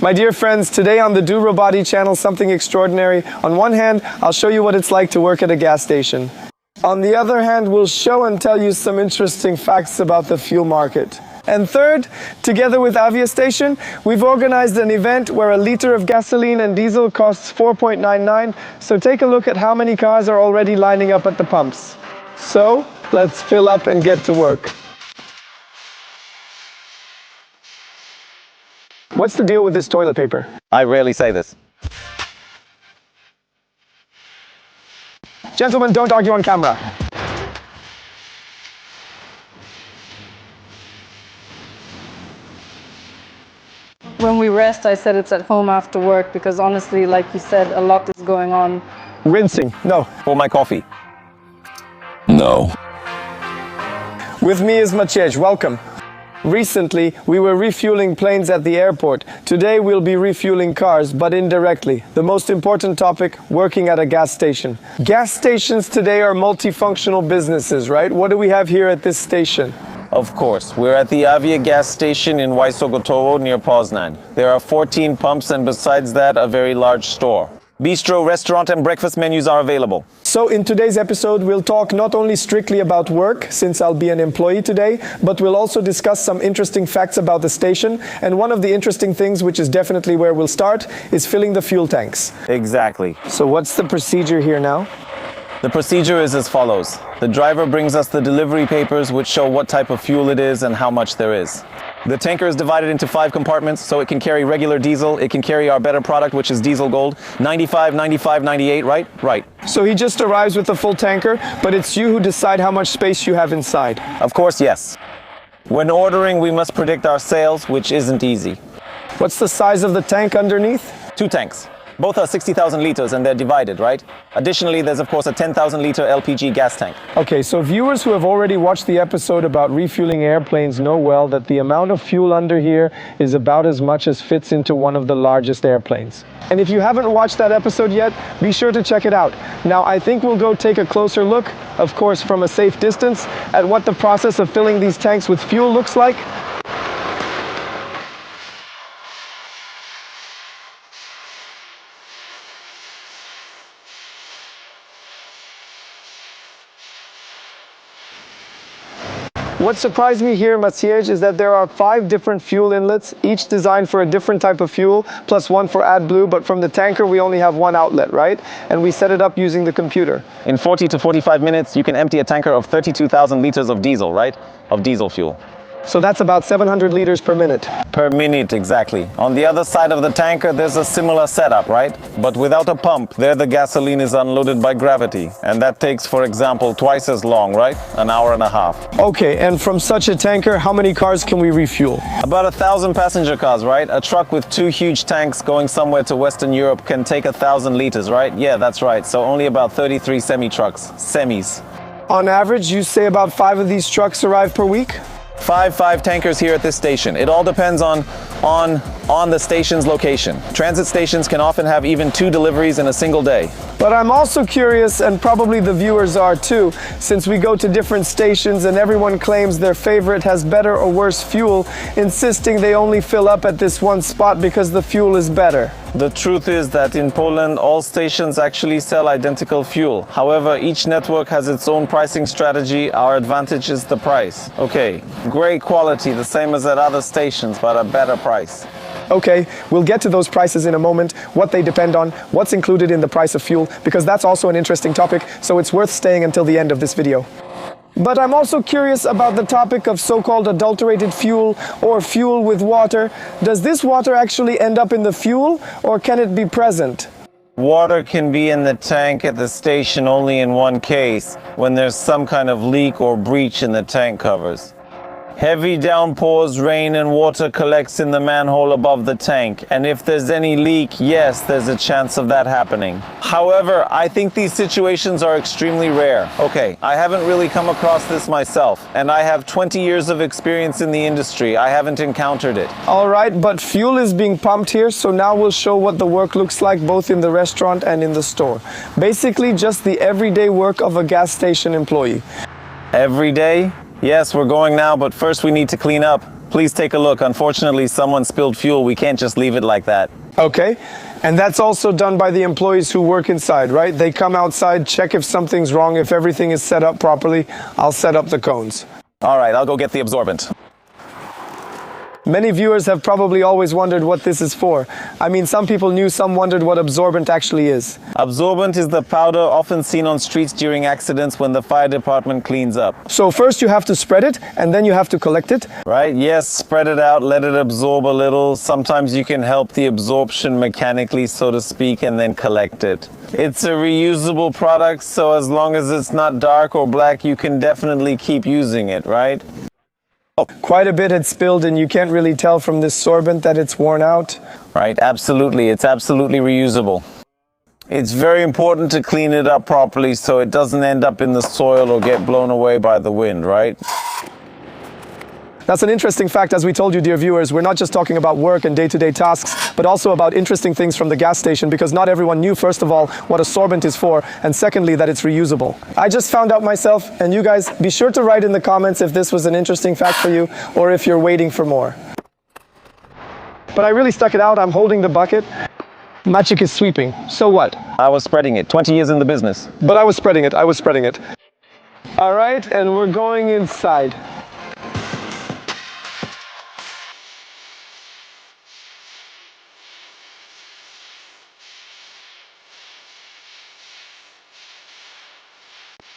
My dear friends, today on the Do Roboti channel, something extraordinary. On one hand, I'll show you what it's like to work at a gas station. On the other hand, we'll show and tell you some interesting facts about the fuel market. And third, together with Aviastation, we've organized an event where a liter of gasoline and diesel costs 4.99. So take a look at how many cars are already lining up at the pumps. So let's fill up and get to work. What's the deal with this toilet paper? I rarely say this. Gentlemen, don't argue on camera. When we rest, I said it's at home after work because honestly, like you said, a lot is going on. Rinsing, no. For my coffee. No. With me is Maciej, welcome. Recently, we were refueling planes at the airport. Today, we'll be refueling cars, but indirectly. The most important topic, working at a gas station. Gas stations today are multifunctional businesses, right? What do we have here at this station? Of course, we're at the Avia gas station in Wysogotowo near Poznan. There are 14 pumps and besides that, a very large store. Bistro, restaurant and breakfast menus are available. So in today's episode, we'll talk not only strictly about work, since I'll be an employee today, but we'll also discuss some interesting facts about the station. And one of the interesting things, which is definitely where we'll start, is filling the fuel tanks. Exactly. So what's the procedure here now? The procedure is as follows. The driver brings us the delivery papers which show what type of fuel it is and how much there is. The tanker is divided into 5 compartments, so it can carry regular diesel, it can carry our better product, which is diesel gold, 95, 95, 98, right? Right. So he just arrives with a full tanker, but it's you who decide how much space you have inside. Of course, yes. When ordering, we must predict our sales, which isn't easy. What's the size of the tank underneath? 2 tanks. Both are 60,000 liters and they're divided, right? Additionally, there's of course a 10,000 liter LPG gas tank. Okay, so viewers who have already watched the episode about refueling airplanes know well that the amount of fuel under here is about as much as fits into one of the largest airplanes. And if you haven't watched that episode yet, be sure to check it out. Now, I think we'll go take a closer look, of course from a safe distance, at what the process of filling these tanks with fuel looks like. What surprised me here, Maciej, is that there are 5 different fuel inlets, each designed for a different type of fuel, plus one for AdBlue, but from the tanker we only have one outlet, right? And we set it up using the computer. In 40 to 45 minutes, you can empty a tanker of 32,000 liters of diesel, right? Of diesel fuel. So that's about 700 liters per minute. Per minute, exactly. On the other side of the tanker, there's a similar setup, right? But without a pump, there the gasoline is unloaded by gravity. And that takes, for example, twice as long, right? An hour and a half. Okay, and from such a tanker, how many cars can we refuel? About 1,000 passenger cars, right? A truck with 2 huge tanks going somewhere to Western Europe can take 1,000 liters, right? Yeah, that's right. So only about 33 semi-trucks. Semis. On average, you say about 5 of these trucks arrive per week? 5 tankers here at this station. It all depends on the station's location. Transit stations can often have even 2 deliveries in a single day. But I'm also curious, and probably the viewers are too, since we go to different stations and everyone claims their favorite has better or worse fuel, insisting they only fill up at this one spot because the fuel is better. The truth is that in Poland, all stations actually sell identical fuel. However, each network has its own pricing strategy. Our advantage is the price. Okay, great quality, the same as at other stations, but a better price. Okay, we'll get to those prices in a moment, what they depend on, what's included in the price of fuel, because that's also an interesting topic, so it's worth staying until the end of this video. But I'm also curious about the topic of so-called adulterated fuel or fuel with water. Does this water actually end up in the fuel, or can it be present? Water can be in the tank at the station only in one case, when there's some kind of leak or breach in the tank covers. Heavy downpours, rain and water collects in the manhole above the tank, and if there's any leak, yes, there's a chance of that happening. However, I think these situations are extremely rare. Okay, I haven't really come across this myself, and I have 20 years of experience in the industry. I haven't encountered it. All right, but fuel is being pumped here, so now we'll show what the work looks like both in the restaurant and in the store. Basically, just the everyday work of a gas station employee. Every day? Yes, we're going now, but first we need to clean up. Please take a look. Unfortunately, someone spilled fuel. We can't just leave it like that. Okay. And that's also done by the employees who work inside, right? They come outside, check if something's wrong, if everything is set up properly. I'll set up the cones. All right, I'll go get the absorbent. Many viewers have probably always wondered what this is for. I mean, some people knew, some wondered what absorbent actually is. Absorbent is the powder often seen on streets during accidents when the fire department cleans up. So first you have to spread it, and then you have to collect it. Right? Yes, spread it out, let it absorb a little. Sometimes you can help the absorption mechanically, so to speak, and then collect it. It's a reusable product, so as long as it's not dark or black, you can definitely keep using it, right? Oh, quite a bit had spilled, and you can't really tell from this sorbent that it's worn out. Right, absolutely. It's absolutely reusable. It's very important to clean it up properly so it doesn't end up in the soil or get blown away by the wind, right? That's an interesting fact, as we told you, dear viewers. We're not just talking about work and day-to-day tasks, but also about interesting things from the gas station, because not everyone knew, first of all, what a sorbent is for, and secondly, that it's reusable. I just found out myself, and you guys, be sure to write in the comments if this was an interesting fact for you, or if you're waiting for more. But I really stuck it out. I'm holding the bucket. Maciek is sweeping. So what? I was spreading it. 20 years in the business. But I was spreading it. All right, and we're going inside.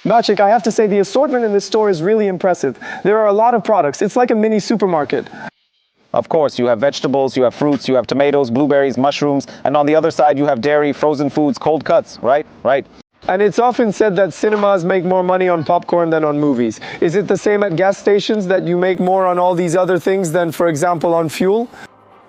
Maciek, I have to say the assortment in this store is really impressive. There are a lot of products. It's like a mini supermarket. Of course, you have vegetables, you have fruits, you have tomatoes, blueberries, mushrooms, and on the other side you have dairy, frozen foods, cold cuts, right? Right. And it's often said that cinemas make more money on popcorn than on movies. Is it the same at gas stations, that you make more on all these other things than, for example, on fuel?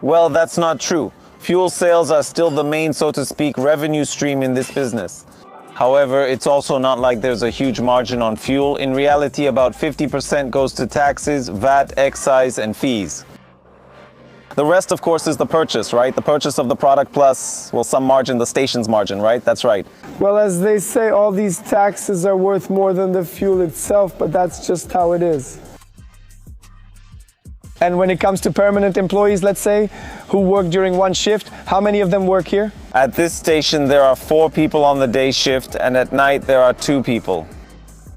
Well, that's not true. Fuel sales are still the main, so to speak, revenue stream in this business. However, it's also not like there's a huge margin on fuel. In reality, about 50% goes to taxes, VAT, excise, and fees. The rest, of course, is the purchase, right? The purchase of the product plus, well, some margin, the station's margin, right? That's right. Well, as they say, all these taxes are worth more than the fuel itself, but that's just how it is. And when it comes to permanent employees, let's say, who work during one shift, how many of them work here? At this station, there are 4 people on the day shift, and at night, there are 2 people.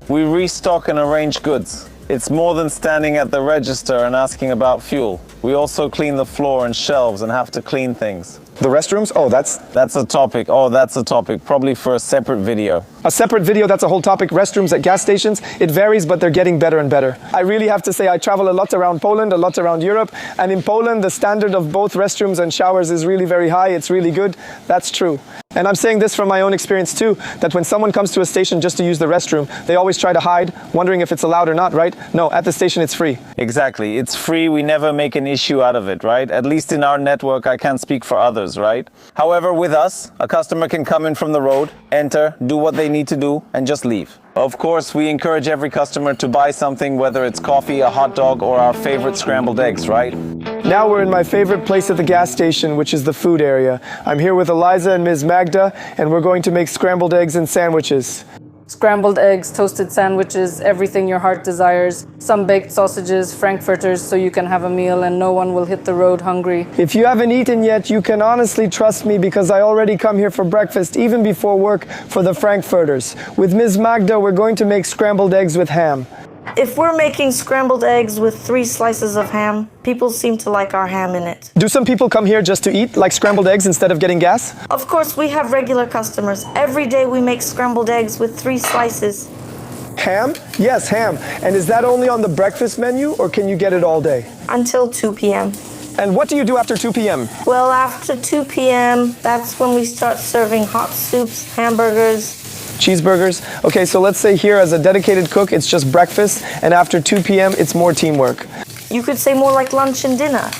We restock and arrange goods. It's more than standing at the register and asking about fuel. We also clean the floor and shelves and have to clean things. The restrooms? Oh, that's a topic. Oh, that's a topic. Probably for a separate video. a separate video. That's a whole topic. Restrooms at gas stations. It varies, but they're getting better and better. I really have to say I travel a lot around Poland, a lot around Europe. And in Poland, the standard of both restrooms and showers is really very high. It's really good. That's true. And I'm saying this from my own experience too, that when someone comes to a station just to use the restroom, they always try to hide, wondering if it's allowed or not, right? No, at the station it's free. Exactly. It's free. We never make an issue out of it, right? At least in our network, I can't speak for others, right? However, with us, a customer can come in from the road, enter, do what they need to do, and just leave. Of course, we encourage every customer to buy something, whether it's coffee, a hot dog, or our favorite scrambled eggs, right? Now we're in my favorite place at the gas station, which is the food area. I'm here with Eliza and Ms. Magda, and we're going to make scrambled eggs and sandwiches. Scrambled eggs, toasted sandwiches, everything your heart desires. Some baked sausages, frankfurters, so you can have a meal and no one will hit the road hungry. If you haven't eaten yet, you can honestly trust me because I already come here for breakfast, even before work, for the frankfurters. With Ms. Magda, we're going to make scrambled eggs with ham. If we're making scrambled eggs with 3 slices of ham, people seem to like our ham in it. Do some people come here just to eat, like scrambled eggs, instead of getting gas? Of course, we have regular customers. Every day we make scrambled eggs with 3 slices. Ham? Yes, ham. And is that only on the breakfast menu, or can you get it all day? Until 2 p.m. And what do you do after 2 p.m.? Well, after 2 p.m., that's when we start serving hot soups, hamburgers. Cheeseburgers? Okay, so let's say here as a dedicated cook, it's just breakfast, and after 2 p.m., it's more teamwork. You could say more like lunch and dinner.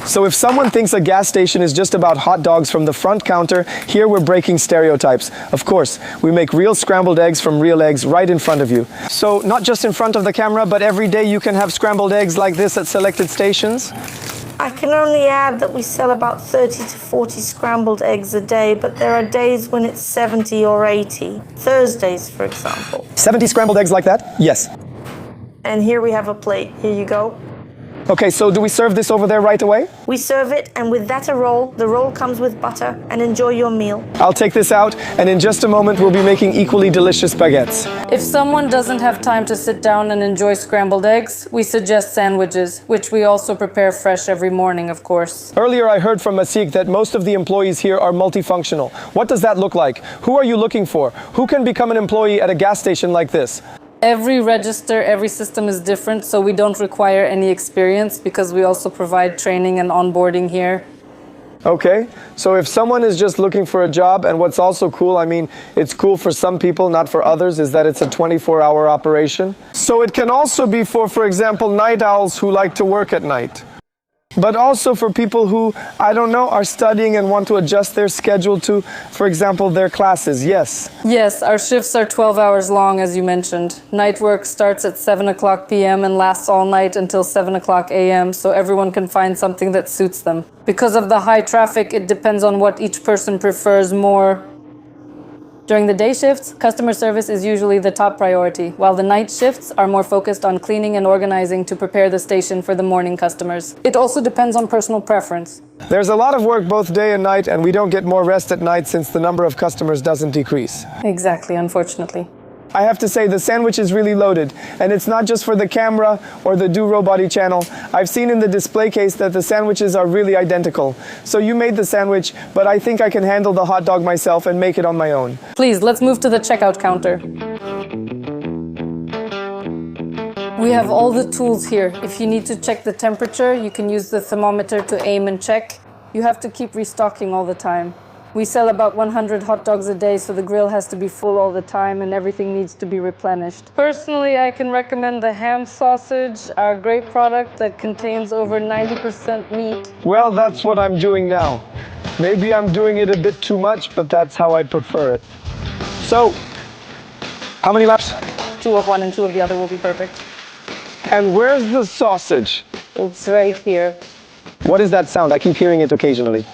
So if someone thinks a gas station is just about hot dogs from the front counter, here we're breaking stereotypes. Of course, we make real scrambled eggs from real eggs right in front of you. So not just in front of the camera, but every day you can have scrambled eggs like this at selected stations. I can only add that we sell about 30 to 40 scrambled eggs a day, but there are days when it's 70 or 80. Thursdays, for example. 70 scrambled eggs like that? Yes. And here we have a plate. Here you go. Okay, so do we serve this over there right away? We serve it, and with that a roll. The roll comes with butter, and enjoy your meal. I'll take this out, and in just a moment we'll be making equally delicious baguettes. If someone doesn't have time to sit down and enjoy scrambled eggs, we suggest sandwiches, which we also prepare fresh every morning, of course. Earlier I heard from Masik that most of the employees here are multifunctional. What does that look like? Who are you looking for? Who can become an employee at a gas station like this? Every register, every system is different, so we don't require any experience because we also provide training and onboarding here. Okay, so if someone is just looking for a job, and what's also cool, I mean, it's cool for some people, not for others, is that it's a 24-hour operation. So it can also be for example, night owls who like to work at night. But also for people who, I don't know, are studying and want to adjust their schedule to, for example, their classes, yes. Yes, our shifts are 12 hours long, as you mentioned. Night work starts at 7 o'clock p.m. and lasts all night until 7 o'clock a.m., so everyone can find something that suits them. Because of the high traffic, it depends on what each person prefers more. During the day shifts, customer service is usually the top priority, while the night shifts are more focused on cleaning and organizing to prepare the station for the morning customers. It also depends on personal preference. There's a lot of work both day and night, and we don't get more rest at night since the number of customers doesn't decrease. Exactly, unfortunately. I have to say, the sandwich is really loaded, and it's not just for the camera or the Do Robot channel. I've seen in the display case that the sandwiches are really identical. So you made the sandwich, but I think I can handle the hot dog myself and make it on my own. Please, let's move to the checkout counter. We have all the tools here. If you need to check the temperature, you can use the thermometer to aim and check. You have to keep restocking all the time. We sell about 100 hot dogs a day, so the grill has to be full all the time and everything needs to be replenished. Personally, I can recommend the ham sausage, our great product that contains over 90% meat. Well, that's what I'm doing now. Maybe I'm doing it a bit too much, but that's how I prefer it. So, how many laps? 2 of one and 2 of the other will be perfect. And where's the sausage? It's right here. What is that sound? I keep hearing it occasionally.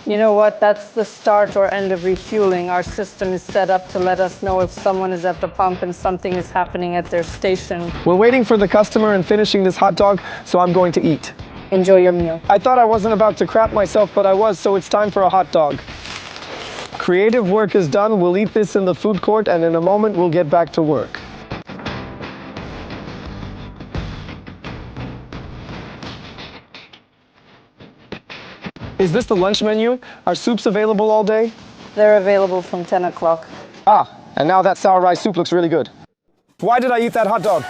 You know what? That's the start or end of refueling. Our system is set up to let us know if someone is at the pump and something is happening at their station. We're waiting for the customer and finishing this hot dog, so I'm going to eat. Enjoy your meal. I thought I wasn't about to crap myself, but I was, so it's time for a hot dog. Creative work is done. We'll eat this in the food court, and in a moment we'll get back to work. Is this the lunch menu? Are soups available all day? They're available from 10 o'clock. Ah, and now that sour rice soup looks really good. Why did I eat that hot dog?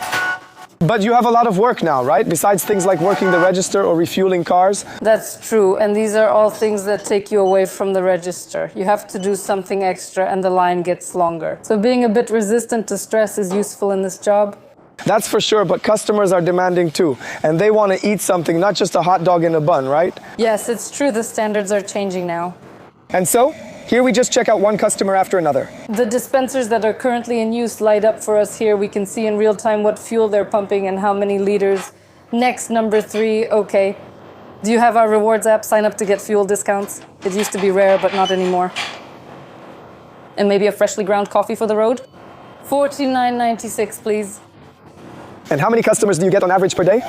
But you have a lot of work now, right? Besides things like working the register or refueling cars. That's true, and these are all things that take you away from the register. You have to do something extra and the line gets longer. So being a bit resistant to stress is useful in this job. That's for sure, but customers are demanding too. And they want to eat something, not just a hot dog in a bun, right? Yes, it's true, the standards are changing now. And so, here we just check out one customer after another. The dispensers that are currently in use light up for us here. We can see in real time what fuel they're pumping and how many liters. Next, number 3, okay. Do you have our rewards app? Sign up to get fuel discounts. It used to be rare, but not anymore. And maybe a freshly ground coffee for the road? $49.96, please. And how many customers do you get on average per day?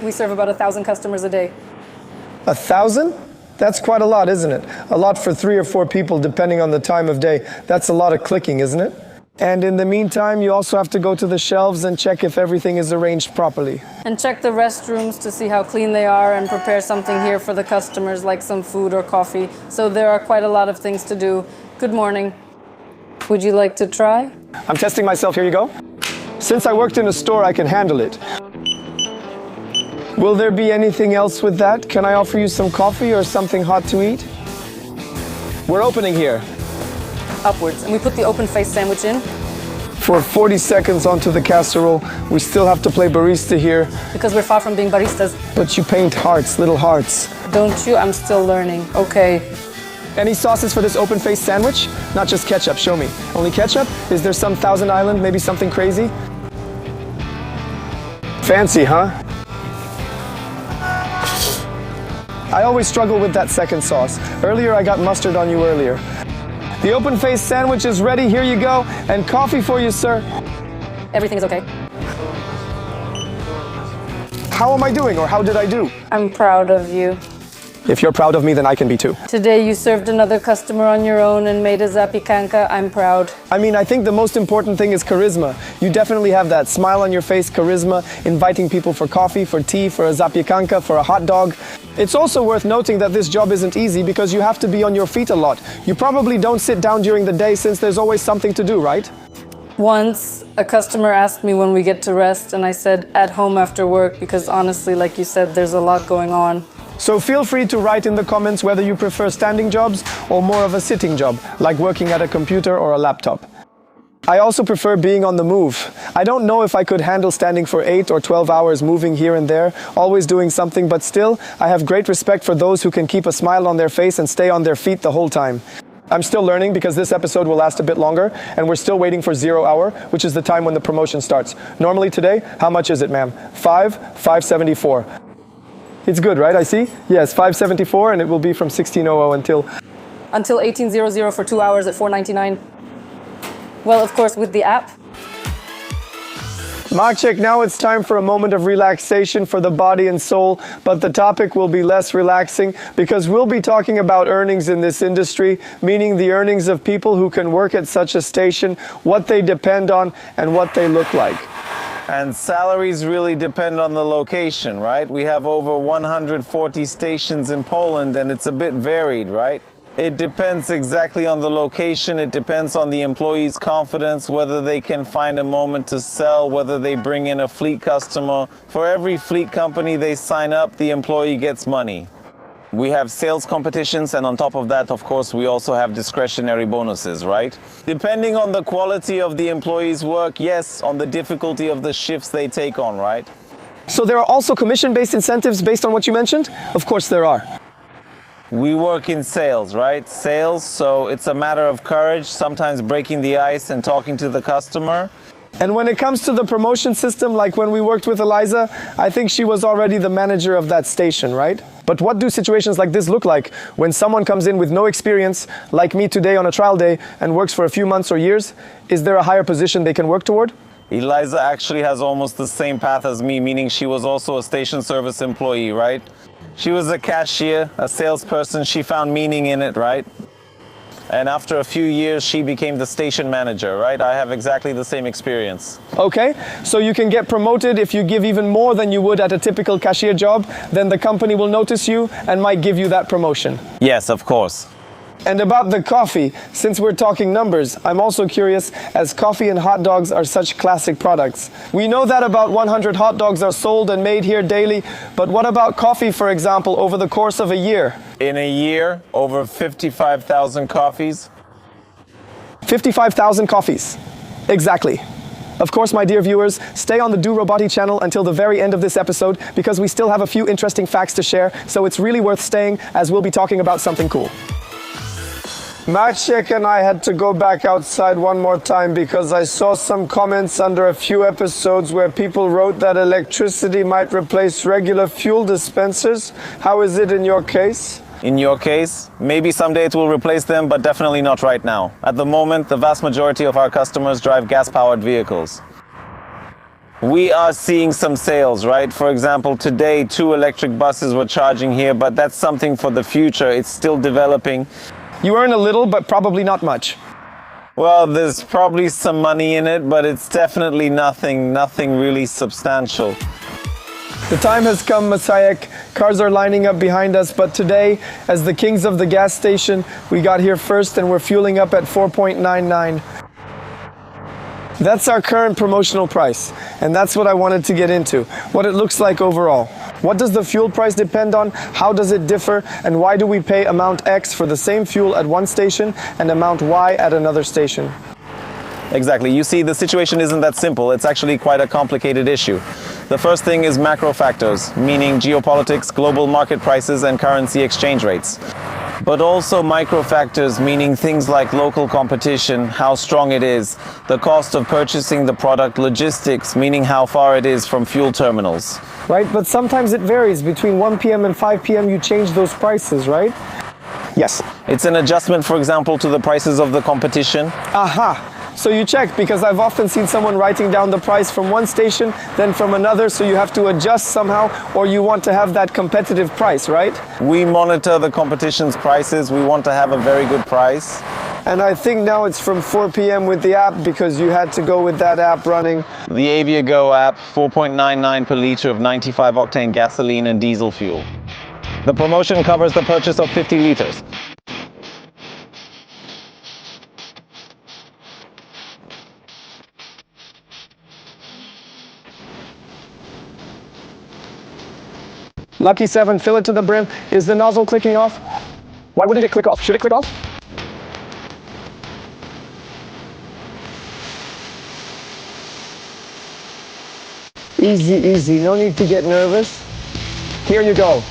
We serve about 1,000 customers a day. 1,000? That's quite a lot, isn't it? A lot for 3 or 4 people, depending on the time of day. That's a lot of clicking, isn't it? And in the meantime, you also have to go to the shelves and check if everything is arranged properly. And check the restrooms to see how clean they are and prepare something here for the customers, like some food or coffee. So there are quite a lot of things to do. Good morning. Would you like to try? I'm testing myself, here you go. Since I worked in a store, I can handle it. Will there be anything else with that? Can I offer you some coffee or something hot to eat? We're opening here. Upwards. And we put the open face sandwich in. For 40 seconds onto the casserole, we still have to play barista here. Because we're far from being baristas. But you paint hearts, little hearts. Don't you? I'm still learning. Okay. Any sauces for this open face sandwich? Not just ketchup, show me. Only ketchup? Is there some Thousand Island, maybe something crazy? Fancy, huh? I always struggle with that second sauce. Earlier I got mustard on you earlier. The open face sandwich is ready, here you go. And coffee for you, sir. Everything is okay. How am I doing, or how did I do? I'm proud of you. If you're proud of me, then I can be too. Today you served another customer on your own and made a zapikanka. I'm proud. I mean, I think the most important thing is charisma. You definitely have that smile on your face, charisma, inviting people for coffee, for tea, for a zapiekanka, for a hot dog. It's also worth noting that this job isn't easy because you have to be on your feet a lot. You probably don't sit down during the day since there's always something to do, right? Once, a customer asked me when we get to rest, and I said at home after work because honestly, like you said, there's a lot going on. So feel free to write in the comments whether you prefer standing jobs or more of a sitting job, like working at a computer or a laptop. I also prefer being on the move. I don't know if I could handle standing for 8 or 12 hours moving here and there, always doing something, but still, I have great respect for those who can keep a smile on their face and stay on their feet the whole time. I'm still learning because this episode will last a bit longer, and we're still waiting for 0 hour, which is the time when the promotion starts. Normally today, how much is it, ma'am? 574. It's good, right? I see? Yes, 574, and it will be from 1600 Until 1800 for 2 hours at $4.99. Well, of course, with the app. Maciek, now it's time for a moment of relaxation for the body and soul, but the topic will be less relaxing because we'll be talking about earnings in this industry, meaning the earnings of people who can work at such a station, what they depend on, and what they look like. And salaries really depend on the location, right? We have over 140 stations in Poland and it's a bit varied, right? It depends exactly on the location. It depends on the employee's confidence, whether they can find a moment to sell, whether they bring in a fleet customer. For every fleet company they sign up, the employee gets money. We have sales competitions, and on top of that, of course, we also have discretionary bonuses, right? Depending on the quality of the employee's work, yes, on the difficulty of the shifts they take on, right? So there are also commission-based incentives based on what you mentioned? Of course there are. We work in sales, right? Sales, so it's a matter of courage, sometimes breaking the ice and talking to the customer. And when it comes to the promotion system, like when we worked with Eliza, I think she was already the manager of that station, right? But what do situations like this look like when someone comes in with no experience, like me today on a trial day, and works for a few months or years? Is there a higher position they can work toward? Eliza actually has almost the same path as me, meaning she was also a station service employee, right? She was a cashier, a salesperson. She found meaning in it, right? And after a few years, she became the station manager, right? I have exactly the same experience. Okay, so you can get promoted if you give even more than you would at a typical cashier job, then the company will notice you and might give you that promotion. Yes, of course. And about the coffee, since we're talking numbers, I'm also curious, as coffee and hot dogs are such classic products. We know that about 100 hot dogs are sold and made here daily, but what about coffee, for example, over the course of a year? In a year, over 55,000 coffees. 55,000 coffees. Exactly. Of course, my dear viewers, stay on the Do Roboti channel until the very end of this episode because we still have a few interesting facts to share, so it's really worth staying as we'll be talking about something cool. Maciek and I had to go back outside one more time because I saw some comments under a few episodes where people wrote that electricity might replace regular fuel dispensers. How is it in your case? In your case, maybe someday it will replace them, but definitely not right now. At the moment, the vast majority of our customers drive gas-powered vehicles. We are seeing some sales, right? For example, today 2 electric buses were charging here, but that's something for the future. It's still developing. You earn a little, but probably not much. Well, there's probably some money in it, but it's definitely nothing really substantial. The time has come, Maciek. Cars are lining up behind us, but today, as the kings of the gas station, we got here first and we're fueling up at 4.99. That's our current promotional price, and that's what I wanted to get into, what it looks like overall. What does the fuel price depend on? How does it differ? And why do we pay amount X for the same fuel at one station and amount Y at another station? Exactly. You see, the situation isn't that simple. It's actually quite a complicated issue. The first thing is macro factors, meaning geopolitics, global market prices, and currency exchange rates. But also micro factors, meaning things like local competition, how strong it is, the cost of purchasing the product, logistics, meaning how far it is from fuel terminals. Right, but sometimes it varies. Between 1 p.m. and 5 p.m. you change those prices, right? Yes. It's an adjustment, for example, to the prices of the competition. Aha! So you check, because I've often seen someone writing down the price from one station, then from another, so you have to adjust somehow, or you want to have that competitive price, right? We monitor the competition's prices. We want to have a very good price. And I think now it's from 4 p.m. with the app, because you had to go with that app running. The Avia Go app, 4.99 per liter of 95 octane gasoline and diesel fuel. The promotion covers the purchase of 50 liters. Lucky 7, fill it to the brim. Is the nozzle clicking off? Why wouldn't it click off? Should it click off? Easy, easy. No need to get nervous. Here you go.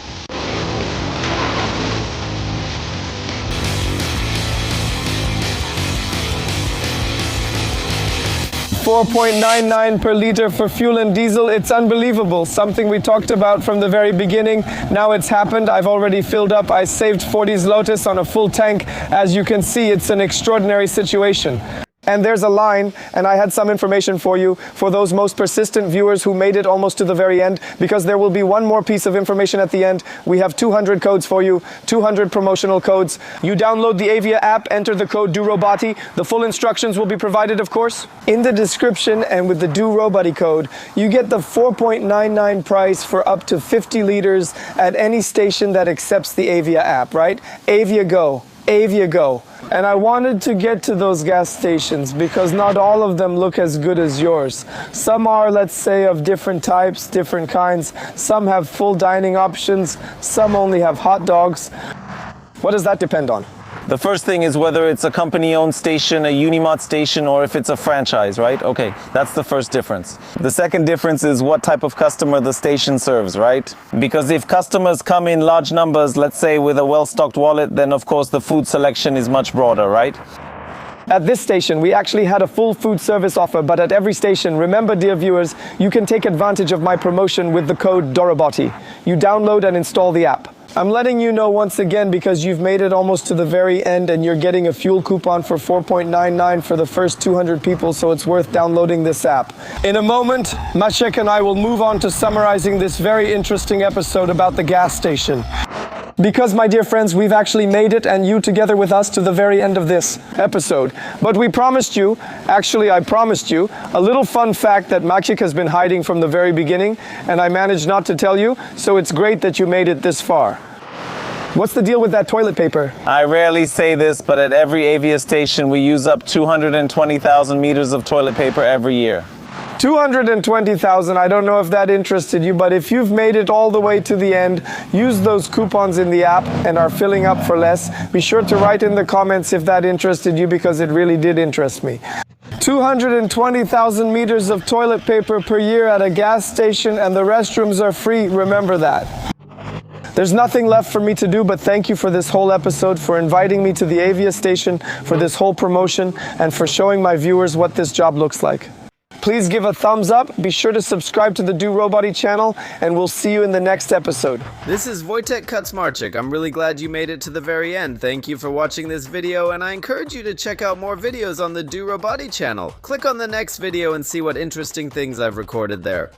4.99 per liter for fuel and diesel. It's unbelievable. Something we talked about from the very beginning. Now it's happened. I've already filled up. I saved 40 zlotys on a full tank. As you can see, it's an extraordinary situation. And there's a line, and I had some information for you, for those most persistent viewers who made it almost to the very end, because there will be one more piece of information at the end. We have 200 codes for you, 200 promotional codes. You download the Avia app, enter the code DoRoboti. The full instructions will be provided, of course. In the description and with the DoRoboti code, you get the 4.99 price for up to 50 liters at any station that accepts the Avia app, right? Avia Go. Avia Go. And I wanted to get to those gas stations because not all of them look as good as yours. Some are, let's say, of different types, different kinds. Some have full dining options. Some only have hot dogs. What does that depend on? The first thing is whether it's a company-owned station, a Unimart station, or if it's a franchise, right? Okay, that's the first difference. The second difference is what type of customer the station serves, right? Because if customers come in large numbers, let's say with a well-stocked wallet, then of course the food selection is much broader, right? At this station, we actually had a full food service offer, but at every station, remember, dear viewers, you can take advantage of my promotion with the code DOROBOTI. You download and install the app. I'm letting you know once again because you've made it almost to the very end and you're getting a fuel coupon for 4.99 for the first 200 people, so it's worth downloading this app. In a moment, Maciek and I will move on to summarizing this very interesting episode about the gas station. Because, my dear friends, we've actually made it, and you together with us, to the very end of this episode. But we promised you, actually I promised you, a little fun fact that Maciek has been hiding from the very beginning, and I managed not to tell you, so it's great that you made it this far. What's the deal with that toilet paper? I rarely say this, but at every Avia station we use up 220,000 meters of toilet paper every year. 220,000, I don't know if that interested you, but if you've made it all the way to the end, use those coupons in the app and are filling up for less, be sure to write in the comments if that interested you, because it really did interest me. 220,000 meters of toilet paper per year at a gas station, and the restrooms are free, remember that. There's nothing left for me to do but thank you for this whole episode, for inviting me to the Avia station, for this whole promotion, and for showing my viewers what this job looks like. Please give a thumbs up, be sure to subscribe to the DoRoboti channel, and we'll see you in the next episode. This is Wojtek Kacmarczyk. I'm really glad you made it to the very end. Thank you for watching this video, and I encourage you to check out more videos on the DoRoboti channel. Click on the next video and see what interesting things I've recorded there.